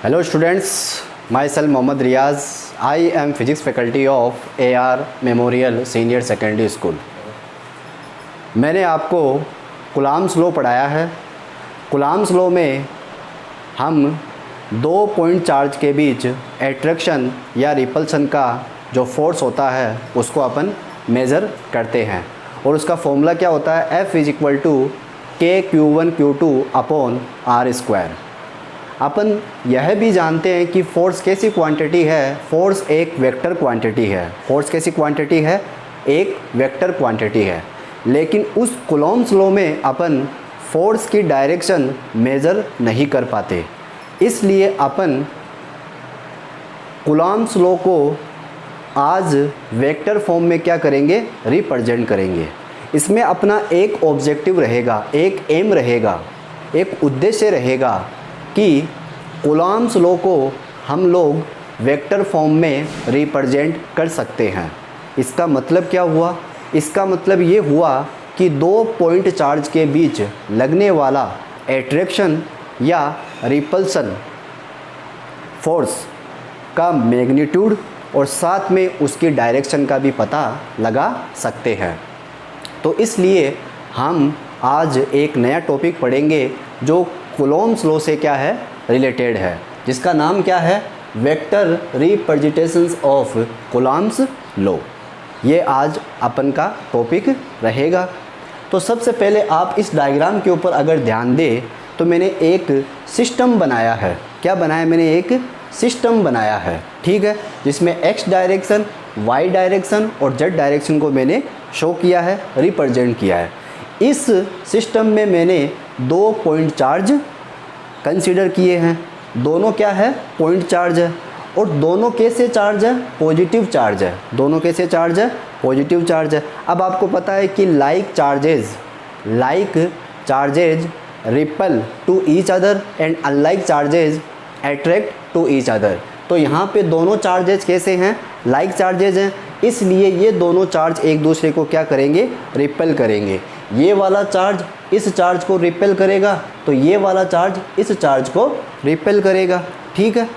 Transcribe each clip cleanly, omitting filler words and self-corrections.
Hello students, myself Mohammad Riaz. I am physics faculty of AR Memorial Senior Secondary School. मैंने आपको Coulomb's law पढ़ाया है। Coulomb's law में हम दो पॉइंट चार्ज के बीच एट्रैक्शन या रिपल्सन का जो फोर्स होता है उसको अपन मेज़र करते हैं और उसका फॉर्मूला क्या होता है, F = K₁Q2/R²। अपन यह भी जानते हैं कि फ़ोर्स कैसी क्वांटिटी है, फ़ोर्स एक वेक्टर क्वांटिटी है। फ़ोर्स कैसी क्वांटिटी है, एक वेक्टर क्वांटिटी है। लेकिन उस कूलॉम्स लॉ में अपन फ़ोर्स की डायरेक्शन मेज़र नहीं कर पाते, इसलिए अपन कूलॉम्स लॉ को आज वेक्टर फॉर्म में क्या करेंगे, रिप्रेजेंट करेंगे। इसमें अपना एक ऑब्जेक्टिव रहेगा, एक एम रहेगा, एक उद्देश्य रहेगा कि कूलॉम्स लॉ को हम लोग वेक्टर फॉर्म में रिप्रेजेंट कर सकते हैं। इसका मतलब क्या हुआ, इसका मतलब ये हुआ कि दो पॉइंट चार्ज के बीच लगने वाला एट्रैक्शन या रिपल्सन फोर्स का मैग्नीट्यूड और साथ में उसकी डायरेक्शन का भी पता लगा सकते हैं। तो इसलिए हम आज एक नया टॉपिक पढ़ेंगे जो कूलॉम्स लॉ से क्या है, रिलेटेड है, जिसका नाम क्या है, vector representations of Coulomb's law. ये आज अपन का टॉपिक रहेगा। तो सबसे पहले आप इस डायग्राम के ऊपर अगर ध्यान दें तो मैंने एक सिस्टम बनाया है। क्या बनाया, मैंने एक सिस्टम बनाया है, ठीक है, जिसमें एक्स डायरेक्शन, वाई डायरेक्शन और जेड डायरेक्शन को मैंने शो किया है, रिप्रेजेंट किया है। इस सिस्टम में मैंने दो पॉइंट चार्ज कंसीडर किए हैं। दोनों क्या है, पॉइंट चार्ज है और दोनों कैसे चार्ज है, पॉजिटिव चार्ज है। दोनों कैसे चार्ज है, पॉजिटिव चार्ज है। अब आपको पता है कि like charges repel to each other and unlike charges attract to each other. तो यहाँ पे दोनों चार्जेज कैसे हैं, लाइक चार्जेज हैं, इसलिए ये दोनों चार्ज एक दूसरे को क्या करेंगे, रिपेल करेंगे। ये वाला चार्ज इस चार्ज को रिपेल करेगा तो ये वाला चार्ज इस चार्ज को रिपेल करेगा, ठीक है।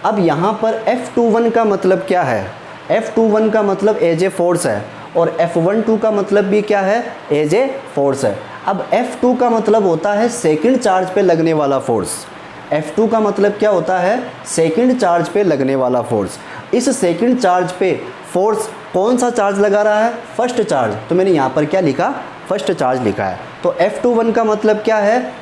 अब यहाँ पर F21 का मतलब क्या है, F21 का मतलब एज ए फोर्स है और F12 का मतलब भी क्या है, एज ए फोर्स है। अब F2 का मतलब होता है सेकंड चार्ज पे लगने वाला फोर्स। F2 का मतलब क्या होता है, सेकंड चार्ज पे लगने वाला फोर्स। इस सेकंड चार्ज पे फोर्स कौन सा चार्ज लगा रहा है, फर्स्ट चार्ज। तो मैंने यहाँ पर क्या लिखा, फर्स्ट चार्ज लिखा है। तो F21 का मतलब क्या है,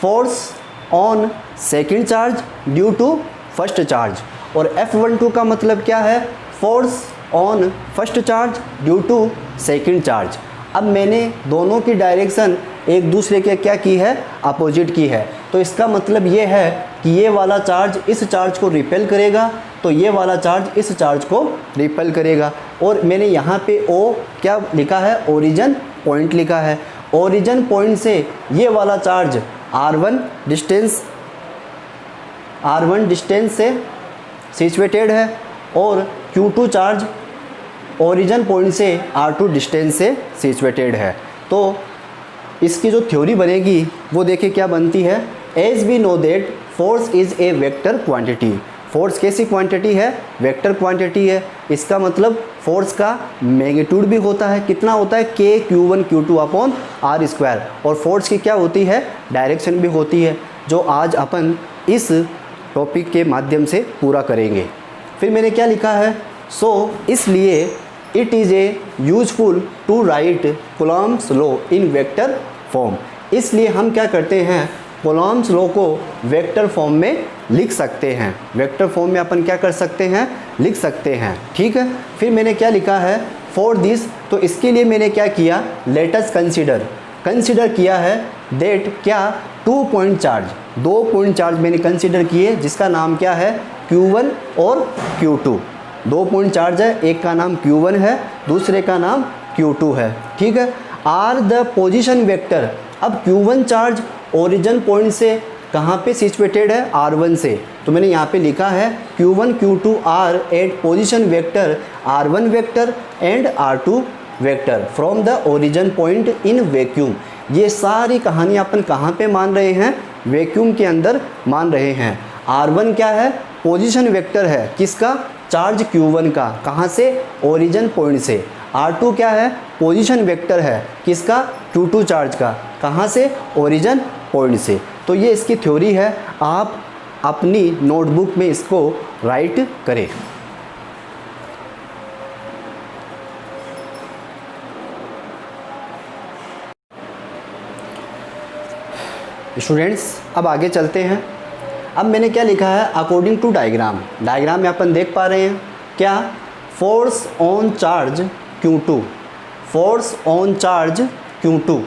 force on second charge due to first charge. और F12 का मतलब क्या है, force on first charge due to second charge. अब मैंने दोनों की डायरेक्शन एक दूसरे के क्या की है, अपोजिट की है। तो इसका मतलब ये है कि ये वाला चार्ज इस चार्ज को रिपेल करेगा तो ये वाला चार्ज इस चार्ज को रिपेल करेगा। और मैंने यहाँ पे O क्या लिखा है, ओरिजिन पॉइंट लिखा है। ओरिजिन पॉइंट से ये वाला चार्ज R1 डिस्टेंस से सिचुएटेड है और Q2 चार्ज ओरिजिन पॉइंट से R2 डिस्टेंस से सिचुएटेड है। तो इसकी जो थ्योरी बनेगी वो देखिए क्या बनती है, as we know that force is a vector quantity. Force कैसी क्वांटिटी है, वेक्टर क्वांटिटी है। इसका मतलब फोर्स का मैग्नीट्यूड भी होता है, कितना होता है, K₁Q2/R²। और फोर्स की क्या होती है, डायरेक्शन भी होती है, जो आज अपन इस टॉपिक के माध्यम से पूरा करेंगे। फिर मैंने क्या लिखा है, इसलिए it is a useful to write Coulomb's law in vector form. इसलिए हम क्या करते हैं, कूलॉम्स लॉ को वेक्टर फॉर्म में लिख सकते हैं। वेक्टर फॉर्म में अपन क्या कर सकते हैं, लिख सकते हैं, ठीक है। फिर मैंने क्या लिखा है, फॉर दिस, तो इसके लिए मैंने क्या किया, लेट अस कंसीडर किया है दैट क्या, दो पॉइंट चार्ज मैंने कंसीडर किए, जिसका नाम क्या है, Q1 और Q2। दो पॉइंट चार्ज है, एक का नाम Q1 है, दूसरे का नाम Q2 है, ठीक है। R the position vector. अब Q1 चार्ज ओरिजिन पॉइंट से कहाँ पे सिचुएटेड है, R1 से। तो मैंने यहाँ पे लिखा है Q1 Q2 are at position vector R1 vector and R2 vector from the origin point in vacuum. ये सारी कहानी अपन कहाँ पे मान रहे हैं, वैक्यूम के अंदर मान रहे हैं। R1 क्या है, पोजीशन वेक्टर है किसका, चार्ज Q1 का, कहाँ से, ओरिजिन पॉइंट से। R2 क्या है, पोजीशन वेक्टर है किसका, Q2 चार्ज का, कहाँ से, ओरिजिन पॉइंट से। तो ये इसकी थ्योरी है, आप अपनी नोटबुक में इसको राइट करें। स्टूडेंट्स अब आगे चलते हैं। अब मैंने क्या लिखा है, अकॉर्डिंग टू डायग्राम। डायग्राम में अपन देख पा रहे हैं क्या, force on charge Q2, force on charge Q2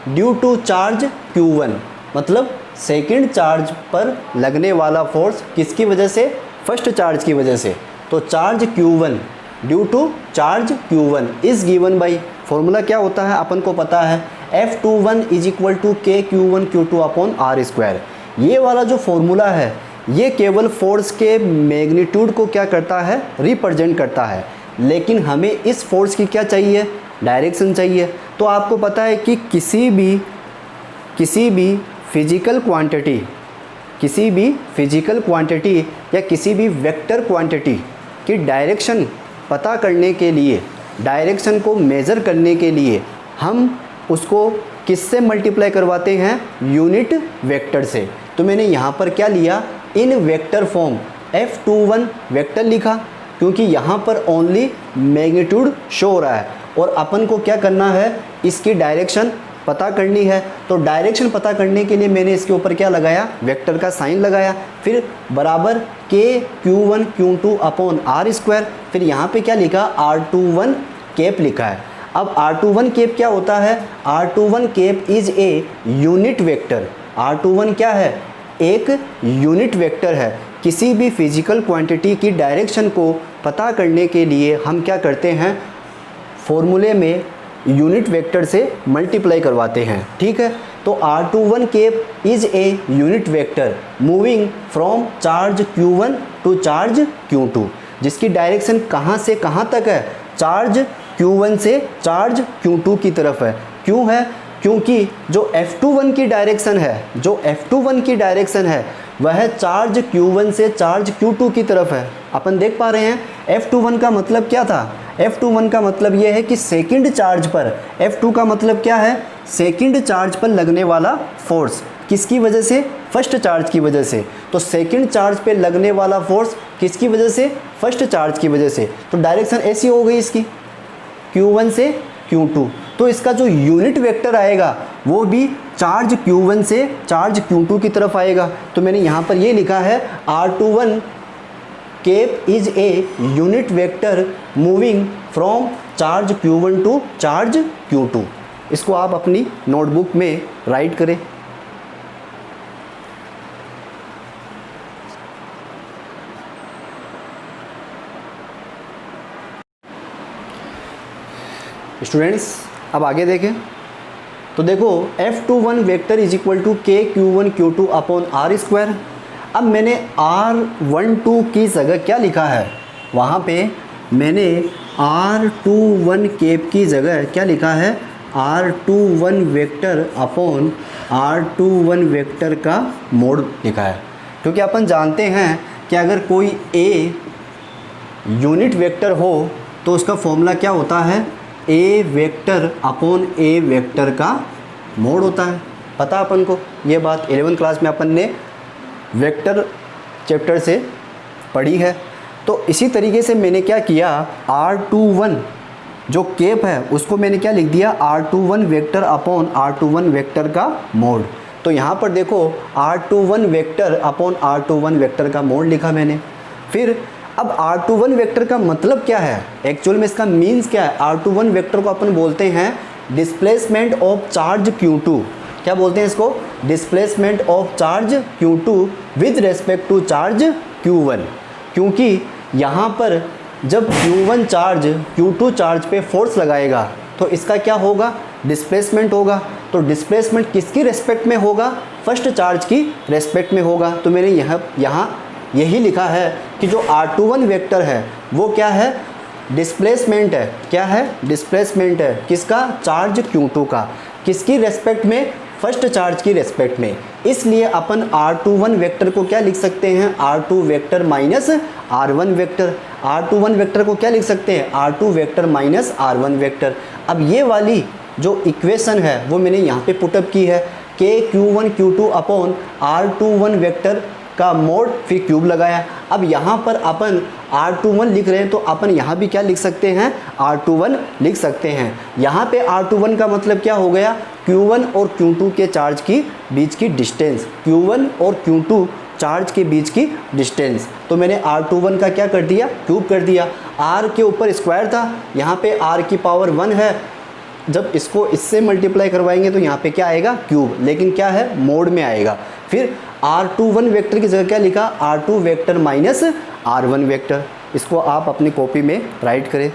due to charge Q1, मतलब सेकंड चार्ज पर लगने वाला फोर्स किसकी वजह से, फर्स्ट चार्ज की वजह से। तो charge Q1 due to charge Q1 is given by, formula क्या होता है अपन को पता है, F21 इज इक्वल टू के Q1 Q2 upon R square. ये वाला जो फॉर्मूला है ये केवल फोर्स के मैग्नीट्यूड को क्या करता है, रिप्रेजेंट करता है, लेकिन हमें इस फोर्स की क्या चाहिए, डायरेक्शन चाहिए। तो आपको पता है कि किसी भी फिजिकल क्वांटिटी या किसी भी वेक्टर क्वांटिटी की डायरेक्शन पता करने के लिए, डायरेक्शन को मेज़र करने के लिए हम उसको किससे मल्टीप्लाई करवाते हैं, यूनिट वेक्टर से। तो मैंने यहाँ पर क्या लिया, इन वेक्टर फॉर्म F21 वेक्टर लिखा, क्योंकि यहाँ पर ओनली मैग्नीट्यूड शो हो रहा है और अपन को क्या करना है, इसकी डायरेक्शन पता करनी है। तो डायरेक्शन पता करने के लिए मैंने इसके ऊपर क्या लगाया, वेक्टर का साइन लगाया, फिर बराबर के Q1 Q2 upon R square, फिर यहाँ पे क्या लिखा, R21 कैप लिखा है। अब R21 कैप क्या होता है, R21 cap is a unit vector. R21 क्या है, एक यूनिट वेक्टर है। किसी भी फिजिकल क्वांटिटी की डायरेक्शन को पता करने के लिए हम क्या करते हैं, फॉर्मूले में यूनिट वेक्टर से मल्टीप्लाई करवाते हैं, ठीक है। तो R21 cap is a unit vector moving from charge Q1 to charge Q2, जिसकी डायरेक्शन कहाँ से कहाँ तक है, चार्ज Q1 से चार्ज Q2 की तरफ है। क्यों है, क्योंकि जो F21 की डायरेक्शन है वह चार्ज Q1 से चार्ज Q2 की तरफ है। अपन देख पा रहे हैं F21 का मतलब क्या था, F21 का मतलब यह है कि सेकंड चार्ज पर, F2 का मतलब क्या है, सेकंड चार्ज पर लगने वाला फोर्स किसकी वजह से, फर्स्ट चार्ज की वजह से। तो सेकंड चार्ज पे लगने वाला फोर्स किसकी वजह से, फर्स्ट चार्ज की वजह से। तो डायरेक्शन ऐसी हो गई इसकी, Q1 से Q2। तो इसका जो यूनिट वेक्टर आएगा वो भी चार्ज Q1 से चार्ज Q2 की तरफ आएगा। तो मैंने यहाँ पर ये लिखा है, R21 cap is a unit vector moving from charge Q1 to charge Q2। इसको आप अपनी नोटबुक में राइट करें। स्टूडेंट्स अब आगे देखें तो देखो F21 vector is equal to के Q1 Q2 upon R square. अब मैंने R12 की जगह क्या लिखा है, वहाँ पे मैंने R21 कैप की जगह क्या लिखा है, R21 vector upon R21 vector का मोड लिखा है। क्योंकि अपन जानते हैं कि अगर कोई A यूनिट वेक्टर हो तो उसका फॉर्मूला क्या होता है, ए वेक्टर अपॉन ए वेक्टर का मोड होता है। पता अपन को ये बात 11th क्लास में अपन ने वेक्टर चैप्टर से पढ़ी है। तो इसी तरीके से मैंने क्या किया, R21 जो कैप है उसको मैंने क्या लिख दिया, R21 vector upon R21 vector का मोड। तो यहाँ पर देखो R21 vector upon R21 vector का मोड लिखा मैंने। फिर अब R21 वेक्टर का मतलब क्या है, एक्चुअल में इसका मीन्स क्या है। R21 वेक्टर को अपन बोलते हैं डिस्प्लेसमेंट ऑफ चार्ज Q2। क्या बोलते हैं इसको, displacement of charge Q2 with respect to charge Q1। क्योंकि यहाँ पर जब Q1 चार्ज Q2 चार्ज पे फोर्स लगाएगा तो इसका क्या होगा, डिस्प्लेसमेंट होगा। तो डिस्प्लेसमेंट किसकी रेस्पेक्ट में होगा, फर्स्ट चार्ज की रेस्पेक्ट में होगा। तो मैंने यहाँ यही लिखा है कि जो R21 वेक्टर है वो क्या है, डिस्प्लेसमेंट है। क्या है, डिस्प्लेसमेंट है किसका, चार्ज Q2 का, किसकी रेस्पेक्ट में, फर्स्ट चार्ज की रेस्पेक्ट में। इसलिए अपन r21 वेक्टर को क्या लिख सकते हैं, r2 vector minus r1 vector. r21 vector को क्या लिख सकते हैं, r2 vector minus r1 vector. अब ये वाली जो इक्वेशन है वो मैंने यहाँ पे पुटअप की है, के Q1 Q2 upon r21 vector का मोड फिर क्यूब लगाया। अब यहाँ पर अपन r21 लिख रहे हैं तो अपन यहाँ भी क्या लिख सकते हैं, r21 लिख सकते हैं। यहाँ पे r21 का मतलब क्या हो गया, Q1 और Q2 के चार्ज की बीच की डिस्टेंस, Q1 और Q2 चार्ज के बीच की डिस्टेंस। तो मैंने r21 का क्या कर दिया, क्यूब कर दिया। r के ऊपर स्क्वायर था, यहाँ पे r की पावर 1 है, जब इसको इससे मल्टीप्लाई करवाएंगे तो यहाँ पे क्या आएगा, क्यूब, लेकिन क्या है, मोड में आएगा। फिर r21 वेक्टर की जगह क्या लिखा, r2 vector minus r1 vector. इसको आप अपनी कॉपी में राइट करें।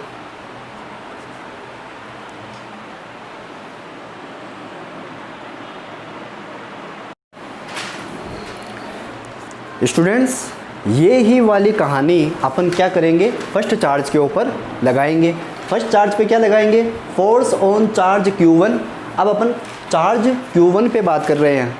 स्टूडेंट्स, ये ही वाली कहानी अपन क्या करेंगे, फर्स्ट चार्ज के ऊपर लगाएंगे। फर्स्ट चार्ज पे क्या लगाएंगे, फोर्स ऑन चार्ज Q1। अब अपन चार्ज Q1 पे बात कर रहे हैं,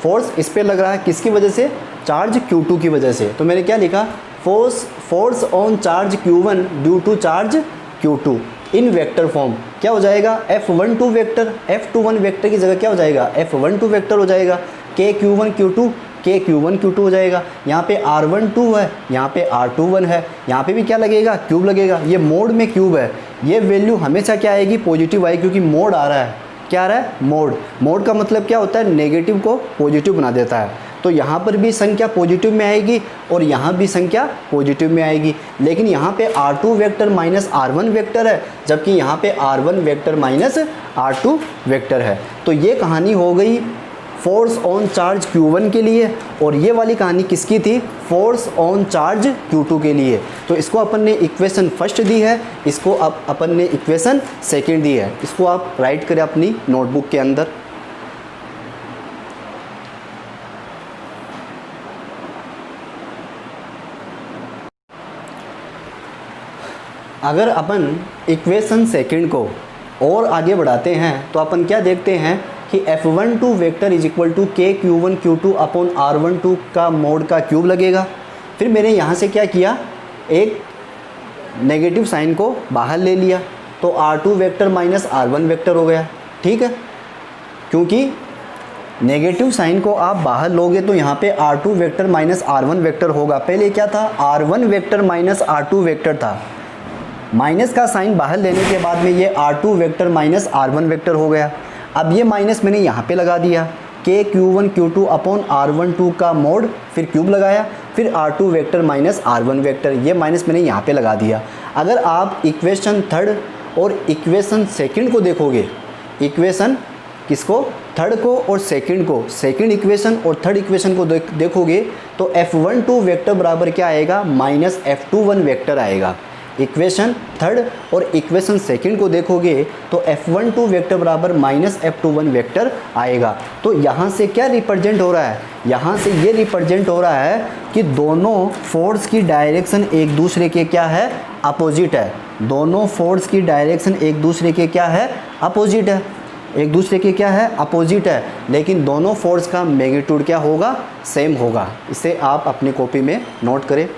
फोर्स इस पे लग रहा है किसकी वजह से, चार्ज Q2 की वजह से। तो मैंने क्या लिखा, force on charge Q1 due to charge Q2 in vector form. क्या हो जाएगा, F12 वेक्टर, F21 वेक्टर की जगह क्या हो जाएगा, F12 वेक्टर हो जाएगा। के Q1 Q2 के Q1 Q2 हो जाएगा। यहाँ पे R12 है, यहाँ पे R21 है, यहाँ पे भी क्या लगेगा, क्यूब लगेगा। ये मोड में क्यूब है, ये वैल्यू हमेशा क्या आएगी, पॉजिटिव आएगी, क्योंकि मोड आ रहा है। क्या आ रहा है, मोड। मोड का मतलब क्या होता है, नेगेटिव को पॉजिटिव बना देता है। तो यहाँ पर भी संख्या पॉजिटिव में आएगी और यहाँ भी संख्या पॉजिटिव में आएगी। लेकिन यहाँ पे R2 vector minus R1 vector है, जबकि यहाँ पे R1 vector minus R2 vector है। तो ये कहानी हो गई फोर्स ऑन चार्ज Q1 के लिए, और ये वाली कहानी किसकी थी, फोर्स ऑन चार्ज Q2 के लिए। तो इसको अपन ने इक्वेशन फर्स्ट दी है, इसको अब अपन ने इक्वेशन सेकंड दी है। इसको आप राइट करें अपनी नोटबुक के अंदर। अगर अपन इक्वेशन सेकंड को और आगे बढ़ाते हैं तो अपन क्या देखते हैं कि F12 vector is equal to के Q1 Q2 अपॉन R12 का मोड का क्यूब लगेगा। फिर मैंने यहाँ से क्या किया, एक नेगेटिव साइन को बाहर ले लिया, तो R2 vector minus R1 vector हो गया। ठीक है, क्योंकि नेगेटिव साइन को आप बाहर लोगे तो यहाँ पे R2 vector minus R1 vector होगा। पहले क्या था, R1 vector minus R2 vector था, माइनस का साइन बाहर लेने के बाद में ये R2 vector minus R1 vector हो गया। अब ये माइनस मैंने यहाँ पे लगा दिया, के Q1 Q2 अपॉन R12 का मोड, फिर क्यूब लगाया, फिर R2 vector minus R1 vector, ये माइनस मैंने यहाँ पे लगा दिया। अगर आप इक्वेशन थर्ड और इक्वेशन सेकंड को देखोगे, इक्वेशन किसको, थर्ड को और सेकंड को, सेकंड इक्वेशन और थर्ड इक्वेशन को देखोगे तो F12 वेक्टर बराबर क्या आएगा, माइनस F21 वेक्टर आएगा। इक्वेशन थर्ड और इक्वेशन सेकंड को देखोगे तो F12 वेक्टर बराबर माइनस F21 वेक्टर आएगा। तो यहाँ से क्या रिप्रेजेंट हो रहा है, यहाँ से ये रिप्रेजेंट हो रहा है कि दोनों फोर्स की डायरेक्शन एक दूसरे के क्या है, अपोजिट है। दोनों फोर्स की डायरेक्शन एक दूसरे के क्या है, अपोजिट है, एक दूसरे के क्या है, अपोजिट है। लेकिन दोनों फोर्स का मैग्नीट्यूड क्या होगा, सेम होगा। इसे आप अपनी कॉपी में नोट करें।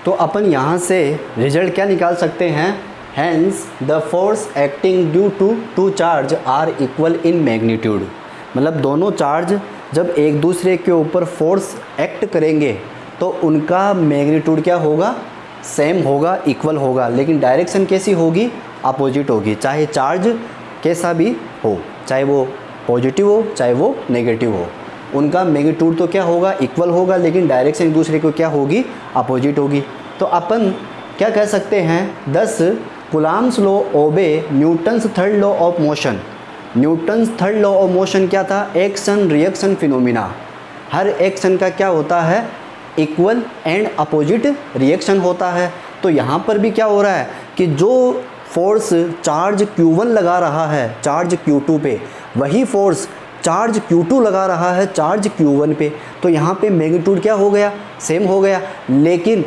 तो अपन यहाँ से रिजल्ट क्या निकाल सकते हैं, hence the force acting due to two charge are equal in magnitude. मतलब दोनों चार्ज जब एक दूसरे के ऊपर फोर्स एक्ट करेंगे तो उनका मैग्नीट्यूड क्या होगा, सेम होगा, इक्वल होगा। लेकिन डायरेक्शन कैसी होगी, अपोजिट होगी। चाहे चार्ज कैसा भी हो, चाहे वो पॉजिटिव हो चाहे वो नेगेटिव हो, उनका मैग्नीट्यूड तो क्या होगा, इक्वल होगा, लेकिन डायरेक्शन एक दूसरे को क्या होगी, अपोजिट होगी। तो अपन क्या कह सकते हैं, 10 कूलम्ब्स लॉ ओबे Newton's third law of motion. Newton's third law of motion क्या था, एक्शन रिएक्शन फिनोमिना। हर एक्शन का क्या होता है, इक्वल एंड अपोजिट रिएक्शन होता है। तो यहाँ पर भी क्या हो रहा है कि जो फोर्स चार्ज Q1 लगा रहा है चार्ज Q2 पे, वही फोर्स चार्ज Q2 लगा रहा है चार्ज Q1 पे। तो यहाँ पे मैग्नीट्यूड क्या हो गया, सेम हो गया। लेकिन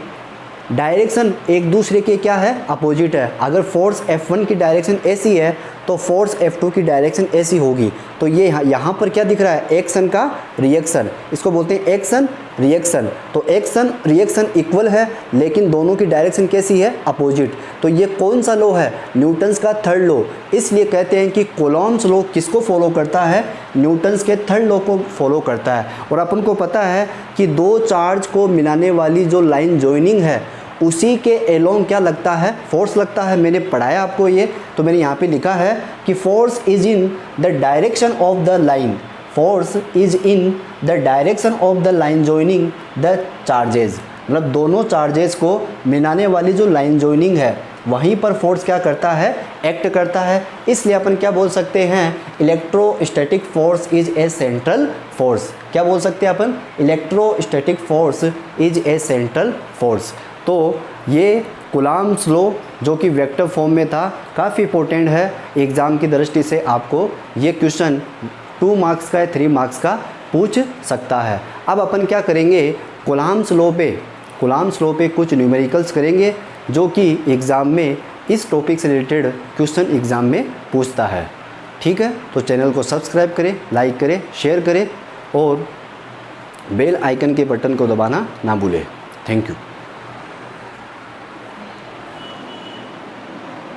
डायरेक्शन एक दूसरे के क्या है, अपोजिट है। अगर फोर्स F1 की डायरेक्शन ऐसी है तो फोर्स F2 की डायरेक्शन ऐसी होगी। तो ये यहाँ पर क्या दिख रहा है, एक्शन का रिएक्शन, इसको बोलते हैं एक्शन रिएक्शन। तो एक्शन रिएक्शन इक्वल है लेकिन दोनों की डायरेक्शन कैसी है, अपोजिट। तो ये कौन सा लॉ है, न्यूटन्स का थर्ड लॉ। इसलिए कहते हैं कि कूलॉम्स लॉ किसको फॉलो करता है, न्यूटन्स के थर्ड लॉ को फॉलो करता है। और अपन को पता है कि दो चार्ज को मिलाने वाली जो लाइन जॉइनिंग है उसी के एलोंग क्या लगता है, फोर्स लगता है। मैंने पढ़ाया आपको ये, तो मैंने यहाँ पे लिखा है कि force is in the direction of the line, force is in the direction of the line joining the charges. मतलब दोनों चार्जेस को मिलाने वाली जो लाइन जॉइनिंग है वहीं पर फोर्स क्या करता है, एक्ट करता है। इसलिए अपन क्या बोल सकते हैं, electrostatic force is a central force. क्या बोल सकते हैं अपन, electrostatic force is a central force. तो ये कूलॉम्स लॉ जो कि वेक्टर फॉर्म में था, काफ़ी इंपॉर्टेंट है एग्ज़ाम की दृष्टि से। आपको ये क्वेश्चन 2 मार्क्स का या 3 मार्क्स का पूछ सकता है। अब अपन क्या करेंगे, कूलॉम्स लॉ पे कुछ न्यूमेरिकल्स करेंगे जो कि एग्ज़ाम में इस टॉपिक से रिलेटेड क्वेश्चन एग्ज़ाम में पूछता है। ठीक है, तो चैनल को सब्सक्राइब करें, लाइक करें, शेयर करें और बेल आइकन के बटन को दबाना ना भूलें। Thank you.